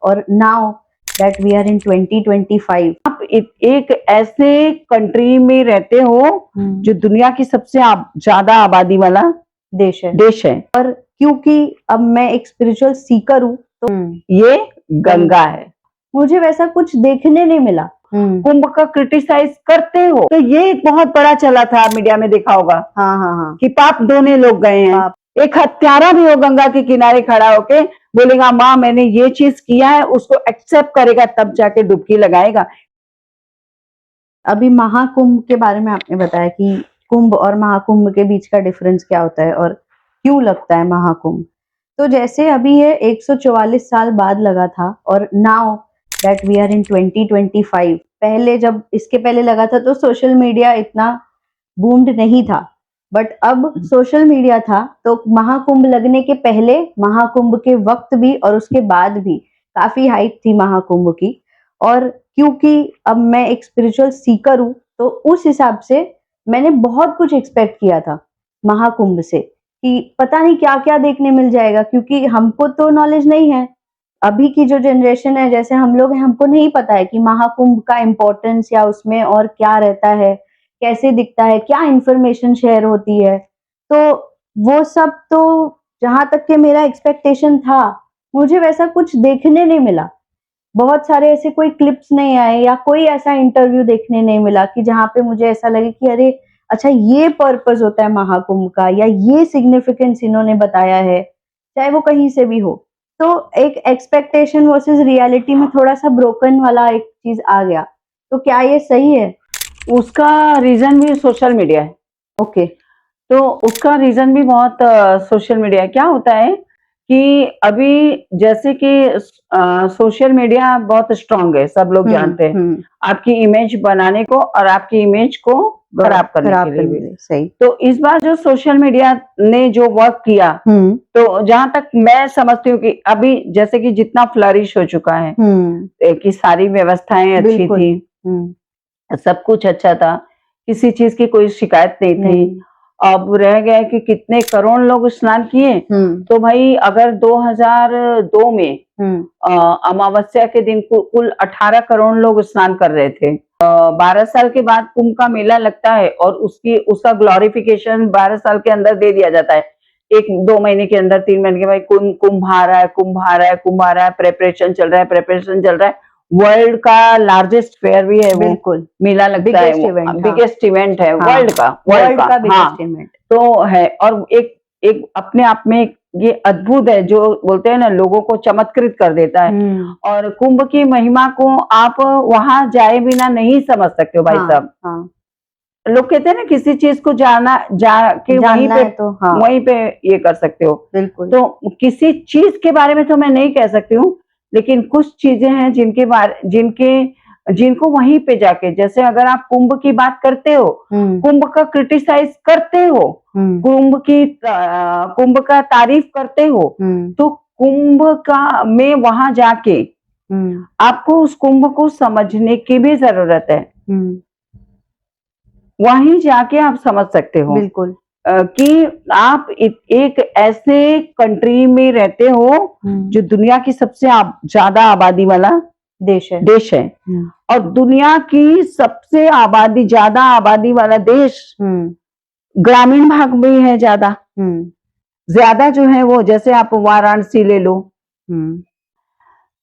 और now that we are in 2025। आप एक ऐसे कंट्री में रहते हो जो दुनिया की सबसे ज्यादा आबादी वाला देश है। और क्योंकि अब मैं एक स्पिरिचुअल सीकर हूँ तो ये गंगा है। मुझे वैसा कुछ देखने नहीं मिला। कुंभ का क्रिटिसाइज करते हो तो ये एक बहुत बड़ा चला था, मीडिया में देखा होगा। हाँ। कि पाप धोने लोग गए हैं। एक हत्यारा भी हो गंगा के किनारे खड़ा होके बोलेगा माँ मैंने ये चीज किया है, उसको एक्सेप्ट करेगा तब जाके डुबकी लगाएगा। अभी महाकुंभ के बारे में आपने बताया कि कुंभ और महाकुंभ के बीच का डिफरेंस क्या होता है और क्यों लगता है महाकुंभ। तो जैसे अभी ये 144 साल बाद लगा था और now that we are in 2025। पहले जब इसके पहले लगा था तो सोशल मीडिया इतना बूम्ड नहीं था, बट अब सोशल मीडिया था। तो महाकुंभ लगने के पहले, महाकुंभ के वक्त भी और उसके बाद भी काफी हाइप थी महाकुंभ की। और क्योंकि अब मैं एक स्पिरिचुअल सीकर हूँ तो उस हिसाब से मैंने बहुत कुछ एक्सपेक्ट किया था महाकुंभ से कि पता नहीं क्या क्या देखने मिल जाएगा, क्योंकि हमको तो नॉलेज नहीं है। अभी की जो जनरेशन है जैसे हम लोग हैं, हमको नहीं पता है कि महाकुंभ का इम्पोर्टेंस या उसमें और क्या रहता है, कैसे दिखता है, क्या इंफॉर्मेशन शेयर होती है। तो वो सब तो जहां तक के मेरा एक्सपेक्टेशन था, मुझे वैसा कुछ देखने नहीं मिला। बहुत सारे ऐसे कोई क्लिप्स नहीं आए या कोई ऐसा इंटरव्यू देखने नहीं मिला कि जहां पे मुझे ऐसा लगे कि अरे अच्छा ये पर्पस होता है महाकुंभ का या ये सिग्निफिकेंस इन्होंने बताया है, चाहे वो कहीं से भी हो। तो एक एक्सपेक्टेशन वर्सेस रियलिटी में थोड़ा सा ब्रोकन वाला एक चीज आ गया। तो क्या ये सही है? उसका रीजन भी सोशल मीडिया है। ओके। तो उसका रीजन भी बहुत सोशल मीडिया है। क्या होता है कि अभी जैसे कि सोशल मीडिया बहुत स्ट्रांग है, सब लोग जानते हैं आपकी इमेज बनाने को और आपकी इमेज को खराब करने के लिए भी। सही। तो इस बार जो सोशल मीडिया ने जो वर्क किया, तो जहां तक मैं समझती हूँ कि अभी जैसे कि जितना फ्लरिश हो चुका है कि सारी व्यवस्थाएं अच्छी थी, सब कुछ अच्छा था, किसी चीज की कोई शिकायत नहीं थी। अब रह गया कि कितने करोड़ लोग स्नान किए। तो भाई अगर 2002 में अमावस्या के दिन कुल 18 करोड़ लोग स्नान कर रहे थे, 12 साल के बाद कुंभ का मेला लगता है और उसका ग्लोरिफिकेशन 12 साल के अंदर दे दिया जाता है। 1-2 महीने के अंदर, 3 महीने के भाई कुंभ आ रहा है, प्रेपरेशन चल रहा है। वर्ल्ड का लार्जेस्ट फेयर भी है, बिल्कुल मेला लगता है, बिगेस्ट इवेंट है वर्ल्ड का बिगेस्ट इवेंट तो है। और एक अपने आप में ये अद्भुत है, जो बोलते हैं ना लोगों को चमत्कृत कर देता है। और कुंभ की महिमा को आप वहां जाए बिना नहीं समझ सकते हो भाई साहब। लोग कहते हैं ना किसी चीज को जाके वहीं पे तो वहीं पे ये कर सकते हो। बिल्कुल। तो किसी चीज के बारे में तो मैं नहीं कह सकती हूँ, लेकिन कुछ चीजें हैं जिनको वहीं पे जाके, जैसे अगर आप कुंभ की बात करते हो, कुंभ का क्रिटिसाइज करते हो, कुंभ का तारीफ करते हो, तो कुंभ का में वहां जाके आपको उस कुंभ को समझने की भी जरूरत है। वहीं जाके आप समझ सकते हो बिल्कुल कि आप एक ऐसे कंट्री में रहते हो जो दुनिया की सबसे ज्यादा आबादी वाला देश है। और दुनिया की सबसे ज्यादा आबादी वाला देश ग्रामीण भाग में है। ज्यादा जो है वो, जैसे आप वाराणसी ले लो,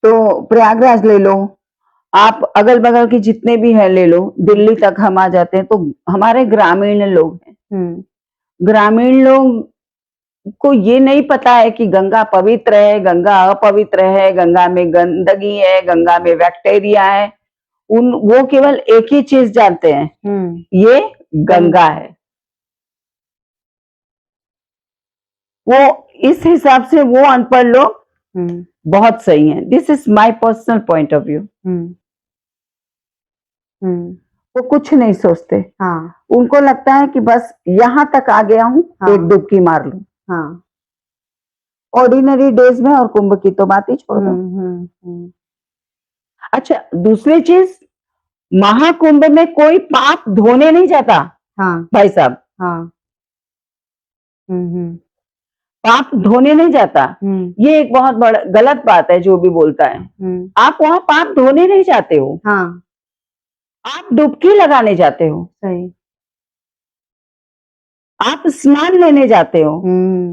तो प्रयागराज ले लो, आप अगल बगल के जितने भी है ले लो, दिल्ली तक हम आ जाते हैं। तो हमारे ग्रामीण लोग हैं, ग्रामीण लोग को ये नहीं पता है कि गंगा पवित्र है, गंगा अपवित्र है, गंगा में गंदगी है, गंगा में बैक्टीरिया है। वो केवल एक ही चीज जानते हैं, ये गंगा है। वो इस हिसाब से वो अनपढ़ लोग बहुत सही हैं। This is my personal point of view. वो कुछ नहीं सोचते। उनको लगता है कि बस यहाँ तक आ गया हूँ, एक डुबकी मार लूं। ऑर्डिनरी डेज में, और कुंभ की तो बात ही छोड़ दो। अच्छा, दूसरी चीज, महाकुंभ में कोई पाप धोने नहीं जाता भाई साहब। पाप धोने नहीं जाता। ये एक बहुत बड़ा गलत बात है जो भी बोलता है। आप वहां पाप धोने नहीं जाते हो। हाँ, आप डुबकी लगाने जाते हो। सही। आप स्नान लेने जाते हो,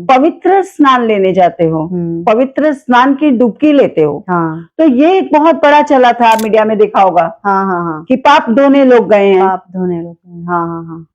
पवित्र स्नान लेने जाते हो, पवित्र स्नान की डुबकी लेते हो। हाँ, तो ये एक बहुत बड़ा चला था, मीडिया में देखा होगा। हाँ, हाँ, हाँ, कि पाप धोने लोग गए हैं। पाप धोने लोग गए, हाँ, हाँ, हाँ।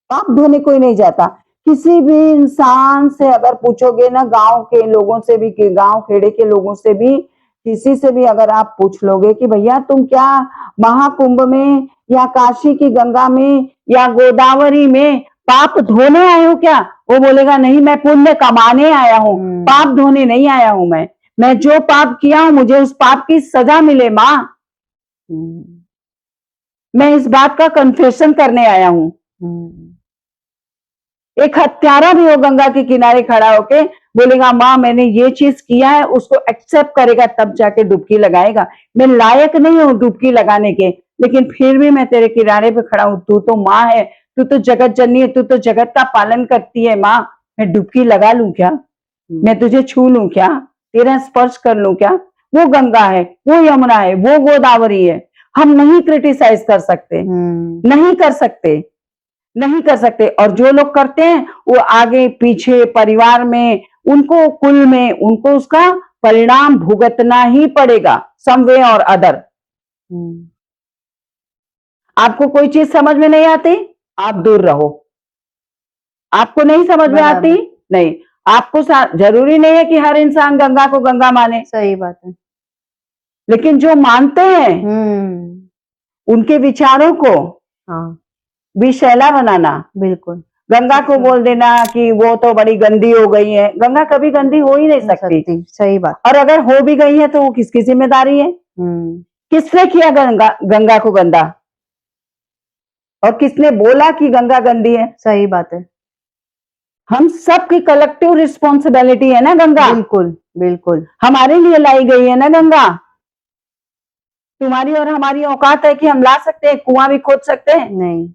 पाप धोने कोई नहीं जाता। किसी भी इंसान से अगर पूछोगे ना, गांव के लोगों से भी, गांव खेड़े के लोगों से भी, किसी से भी अगर आप पूछ लोगे कि भैया तुम क्या महाकुंभ में या काशी की गंगा में या गोदावरी में पाप धोने आए हो क्या, वो बोलेगा नहीं, मैं पुण्य कमाने आया हूँ, पाप धोने नहीं आया हूं। मैं जो पाप किया हूं मुझे उस पाप की सजा मिले माँ। मैं इस बात का कन्फेशन करने आया हूं। एक हत्यारा भी हो गंगा के किनारे खड़ा होके बोलेगा माँ मैंने ये चीज किया है, उसको एक्सेप्ट करेगा तब जाके डुबकी लगाएगा। मैं लायक नहीं हूं डुबकी लगाने के, लेकिन फिर भी मैं तेरे किनारे पे खड़ा हूं। तू तो माँ है, तू तो जगत जननी है, तू तो जगत का पालन करती है माँ, मैं डुबकी लगा लूं क्या? मैं तुझे छू लूं क्या? तेरा स्पर्श कर लूं क्या? वो गंगा है, वो यमुना है, वो गोदावरी है। हम नहीं क्रिटिसाइज कर सकते, नहीं कर सकते, नहीं कर सकते। और जो लोग करते हैं वो आगे पीछे परिवार में, उनको कुल में, उनको उसका परिणाम भुगतना ही पड़ेगा, सम वे और अदर। आपको कोई चीज समझ में नहीं आती, आप दूर रहो। आपको नहीं समझ में आती, नहीं। आपको जरूरी नहीं है कि हर इंसान गंगा को गंगा माने। सही बात है। लेकिन जो मानते हैं उनके विचारों को हाँ, विषैला बनाना, बिल्कुल। गंगा को बोल देना कि वो तो बड़ी गंदी हो गई है। गंगा कभी गंदी हो ही नहीं सकती। सही बात। और अगर हो भी गई है तो वो किसकी जिम्मेदारी है? किसने किया गंगा को गंदा? और किसने बोला कि गंगा गंदी है? सही बात है। हम सबकी कलेक्टिव रिस्पॉन्सिबिलिटी है ना गंगा। बिल्कुल, बिल्कुल। हमारे लिए लाई गई है ना गंगा। तुम्हारी और हमारी औकात है कि हम ला सकते हैं, कुआं भी खोद सकते हैं? नहीं।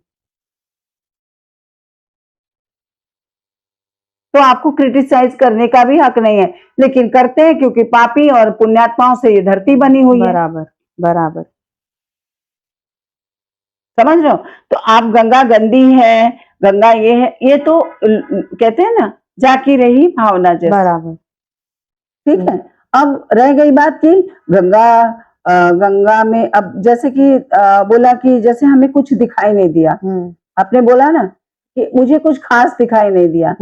तो आपको क्रिटिसाइज करने का भी हक नहीं है, लेकिन करते हैं क्योंकि पापी और पुण्यात्माओं से ये धरती बनी हुई है। बराबर, बराबर। समझ रहे हो? तो आप गंगा गंदी है, गंगा ये है, ये तो कहते हैं ना, जाकी रही भावना जैसे। बराबर। ठीक है। अब रह गई बात की गंगा में, अब जैसे कि बोला कि जैसे हमें कुछ दिखाई नहीं दिया। आपने बोला ना कि मुझे कुछ खास दिखाई नहीं दिया।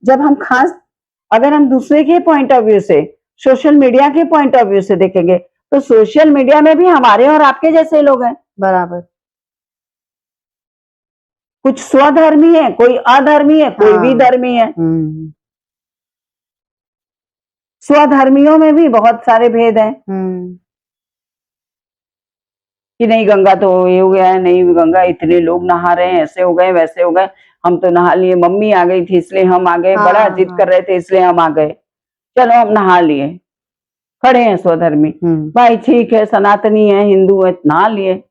जब हम खास, अगर हम दूसरे के पॉइंट ऑफ व्यू से, सोशल मीडिया के पॉइंट ऑफ व्यू से देखेंगे तो सोशल मीडिया में भी हमारे और आपके जैसे लोग हैं। बराबर। कुछ स्वधर्मी है, कोई अधर्मी है, कोई भी धर्मी है। स्वधर्मियों में भी बहुत सारे भेद हैं कि नहीं गंगा तो ये हो गया है, नहीं गंगा इतने लोग नहा रहे हैं, ऐसे हो गए वैसे हो गए, हम तो नहा लिए, मम्मी आ गई थी इसलिए हम आ गए, बड़ा जिद कर रहे थे इसलिए हम आ गए, चलो हम नहा लिए। खड़े हैं स्वधर्मी, भाई ठीक है सनातनी है, हिंदू है, नहा लिए,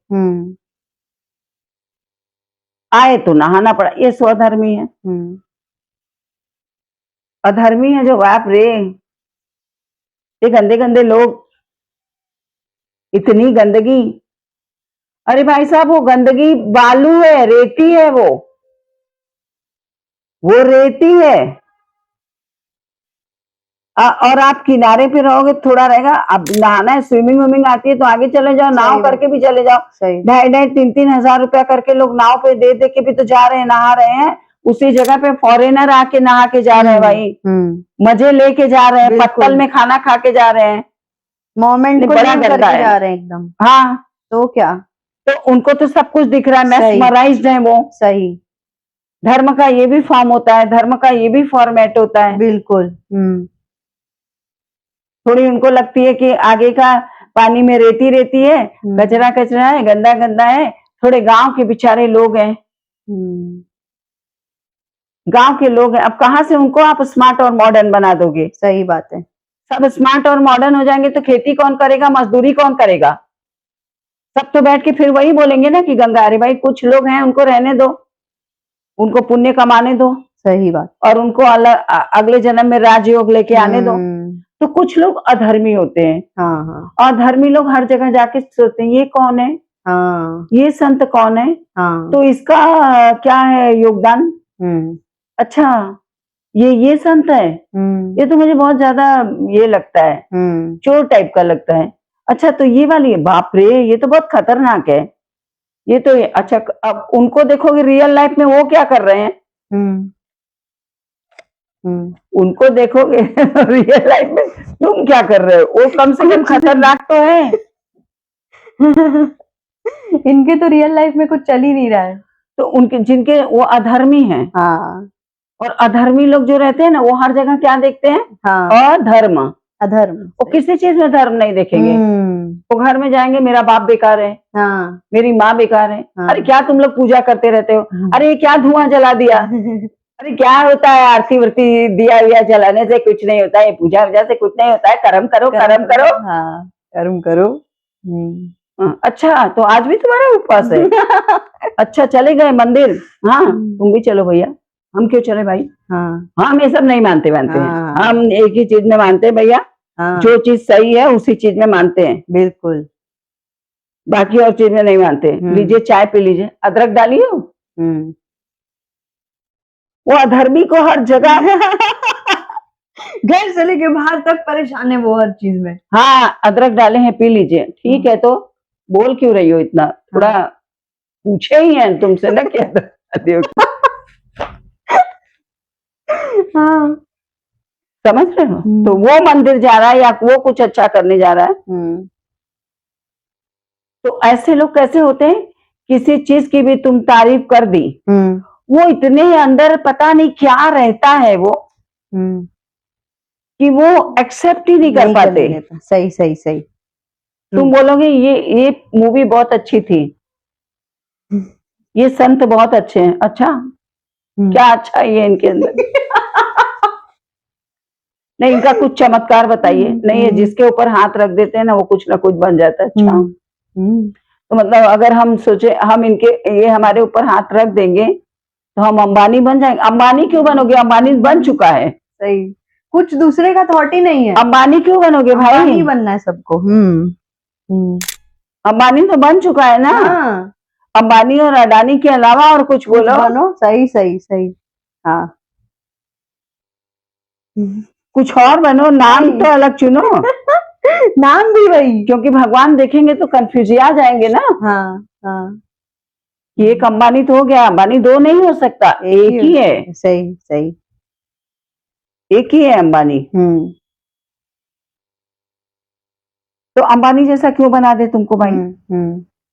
आए तो नहाना पड़ा, ये स्वधर्मी है। अधर्मी है जो, बाप रे, ये गंदे गंदे लोग, इतनी गंदगी। अरे भाई साहब वो गंदगी बालू है, रेती है, वो रेती है। और आप किनारे पे रहोगे थोड़ा रहेगा, अब नहाना है, स्विमिंग विमिंग आती है तो आगे चले जाओ, नाव करके भी चले जाओ। 2,500-3,000 हजार रुपया करके लोग नाव पे दे दे के भी तो जा रहे हैं, नहा रहे हैं। उसी जगह पे फॉरेनर आके नहा के जा रहे हैं भाई, मजे लेके जा रहे हैं, पत्तल में खाना खा के जा रहे हैं, मोमेंट को बड़ा करके गंदा है। जा रहे हैं एकदम। हाँ तो क्या, तो उनको तो सब कुछ दिख रहा है, मेस्मराइज्ड है वो। सही। धर्म का ये भी फॉर्म होता है, धर्म का ये भी फॉर्मेट होता है। बिल्कुल। थोड़ी उनको लगती है कि आगे का पानी में रेती रेती है, कचरा कचरा है, गंदा गंदा है। थोड़े गांव के बेचारे लोग हैं, गांव के लोग हैं, अब कहां से उनको आप स्मार्ट और मॉडर्न बना दोगे? सही बात है। सब स्मार्ट और मॉडर्न हो जाएंगे तो खेती कौन करेगा, मजदूरी कौन करेगा? सब तो बैठ के फिर वही बोलेंगे ना कि गंगा, अरे भाई कुछ लोग हैं उनको रहने दो, उनको पुण्य कमाने दो। सही बात। और उनको अगले जन्म में राजयोग लेके आने दो। तो कुछ लोग अधर्मी होते हैं। हाँ हाँ अधर्मी लोग हर जगह जाके सोचते हैं ये कौन है, हाँ ये संत कौन है, हाँ तो इसका क्या है योगदान। अच्छा ये संत है, ये तो मुझे बहुत ज्यादा ये लगता है, चोर टाइप का लगता है। अच्छा तो ये वाली है, बाप रे ये तो बहुत खतरनाक है, ये तो अच्छा। अब उनको देखोगे रियल लाइफ में वो क्या कर रहे हैं, उनको देखोगे रियल लाइफ में तुम क्या कर रहे हो, वो कम से कम खतरनाक तो है। इनके तो रियल लाइफ में कुछ चल ही नहीं रहा है। तो उनके जिनके वो अधर्मी हैं, हाँ, और अधर्मी लोग जो रहते हैं ना वो हर जगह क्या देखते हैं, हाँ, अधर्म। अधर्म, वो किसी चीज में धर्म नहीं देखेंगे। वो घर में जाएंगे मेरा बाप बेकार है, हाँ, मेरी माँ बेकार है, हाँ, अरे क्या तुम लोग पूजा करते रहते हो, अरे ये क्या धुआं जला दिया, अरे क्या होता है आरती वर्ती दिया विया जलाने से कुछ नहीं होता है, पूजा वूजा से कुछ नहीं होता है, कर्म करो कर्म करो। हाँ, कर्म करो। अच्छा तो आज भी तुम्हारा उपवास है। अच्छा चले गए मंदिर, हाँ तुम भी चलो भैया, हम क्यों चले भाई, हाँ, हम ये सब नहीं मानते हाँ, हैं, हम एक ही चीज में मानते हैं भैया, हाँ, जो चीज सही है उसी चीज में मानते हैं, बिल्कुल, बाकी और चीज में नहीं मानते। लीजिए चाय पी लीजिए, अदरक डालिए। वो अधर्मी को हर जगह घर से लेके बाहर तक परेशान है वो हर चीज में। हाँ अदरक डाले हैं, पी लीजिए। ठीक है तो बोल क्यों रही हो इतना, थोड़ा पूछे ही हैं तुमसे ना क्या हाँ, समझ रहे हो। तो वो मंदिर जा रहा है या वो कुछ अच्छा करने जा रहा है। तो ऐसे लोग कैसे होते हैं, किसी चीज की भी तुम तारीफ कर दी, वो इतने अंदर पता नहीं क्या रहता है वो, कि वो एक्सेप्ट ही नहीं कर पाते। सही सही सही। तुम बोलोगे ये मूवी बहुत अच्छी थी, ये संत बहुत अच्छे हैं, अच्छा क्या अच्छा है ये इनके अंदर। नहीं इनका कुछ चमत्कार बताइए, नहीं है जिसके ऊपर हाथ रख देते हैं ना वो कुछ ना कुछ बन जाता है। अच्छा तो मतलब अगर हम सोचे हम इनके ये हमारे ऊपर हाथ रख देंगे तो हम अंबानी बन जाएंगे। अंबानी क्यों बनोगे, अंबानी बन चुका है। सही, कुछ दूसरे का थॉट ही नहीं है। अंबानी क्यों बनोगे भाई, अंबानी बनना है सबको। अंबानी तो बन चुका है ना। हाँ। अंबानी और अडानी के अलावा और कुछ बोलो, बनो। सही सही सही। हाँ कुछ और बनो, नाम तो अलग चुनो। नाम भी वही, क्योंकि भगवान देखेंगे तो कंफ्यूज आ जाएंगे ना। हाँ हाँ, एक अंबानी तो हो गया, अंबानी दो नहीं हो सकता, एक ही है। सही सही, एक ही है अंबानी। तो अंबानी जैसा क्यों बना दे तुमको भाई।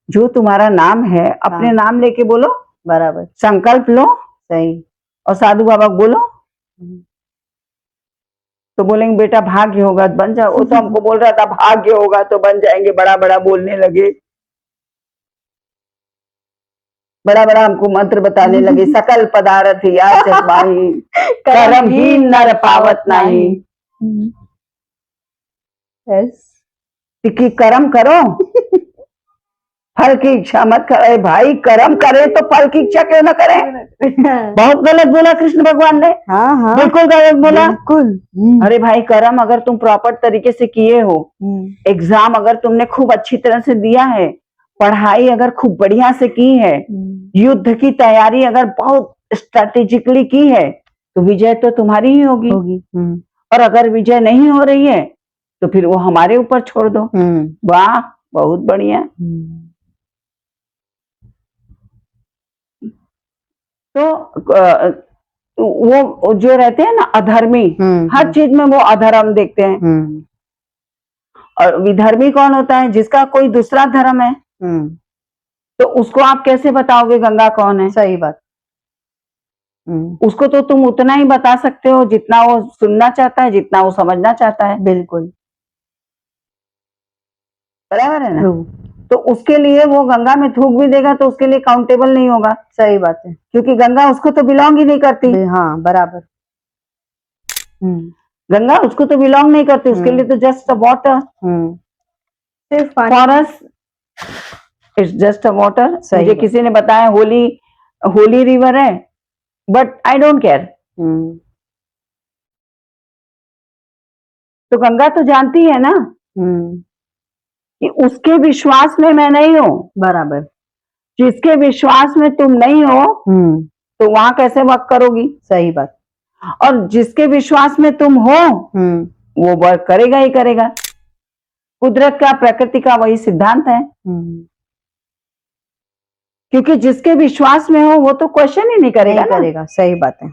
जो तुम्हारा नाम है अपने नाम लेके बोलो, बराबर, संकल्प लो। सही। और साधु बाबा बोलो तो बोलेंगे बेटा भाग्य होगा तो बन जाओ। वो तो हमको बोल रहा था भाग्य होगा तो बन जाएंगे, बड़ा बड़ा बोलने लगे, बड़ा बड़ा हमको मंत्र बताने लगे, सकल पदार्थ याचक माही, कर्म ही नर पावत नाही। कि कर्म करो फल की इच्छा मत करे भाई, कर्म करे तो फल की इच्छा क्यों ना करें। बहुत गलत बोला कृष्ण भगवान ने। हाँ हाँ, बिल्कुल गलत बोला, बिल्कुल। अरे भाई कर्म अगर तुम प्रॉपर तरीके से किए हो, एग्जाम अगर तुमने खूब अच्छी तरह से दिया है, पढ़ाई अगर खूब बढ़िया से की है, युद्ध की तैयारी अगर बहुत स्ट्रेटेजिकली की है, तो विजय तो तुम्हारी ही होगी। और अगर विजय नहीं हो रही है तो फिर वो हमारे ऊपर छोड़ दो। वाह बहुत बढ़िया। तो वो जो रहते हैं ना अधर्मी, हर चीज में वो अधर्म देखते हैं। और विधर्मी कौन होता है, जिसका कोई दूसरा धर्म है। तो उसको आप कैसे बताओगे गंगा कौन है। सही बात। उसको तो तुम उतना ही बता सकते हो जितना वो सुनना चाहता है, जितना वो समझना चाहता है। बिल्कुल बराबर है ना। तो उसके लिए वो गंगा में थूक भी देगा तो उसके लिए काउंटेबल नहीं होगा। सही बात है, क्योंकि गंगा उसको तो बिलोंग ही नहीं करती। हाँ बराबर। गंगा उसको तो बिलोंग नहीं करती, उसके लिए तो जस्ट अ वाटर। सिर्फ for us it's just a water. मुझे किसी ने बताया होली रिवर है, बट आई डोंट केयर। तो गंगा तो जानती है ना कि उसके विश्वास में मैं नहीं हूँ। बराबर। जिसके विश्वास में तुम नहीं हो तो वहां कैसे वर्क करोगी? सही बात। और जिसके विश्वास में तुम हो वो वर्क करेगा ही करेगा। कुदरत का, प्रकृति का वही सिद्धांत है। क्योंकि जिसके विश्वास में हो वो तो क्वेश्चन ही नहीं करेगा नहीं ना। करेगा, सही बात है।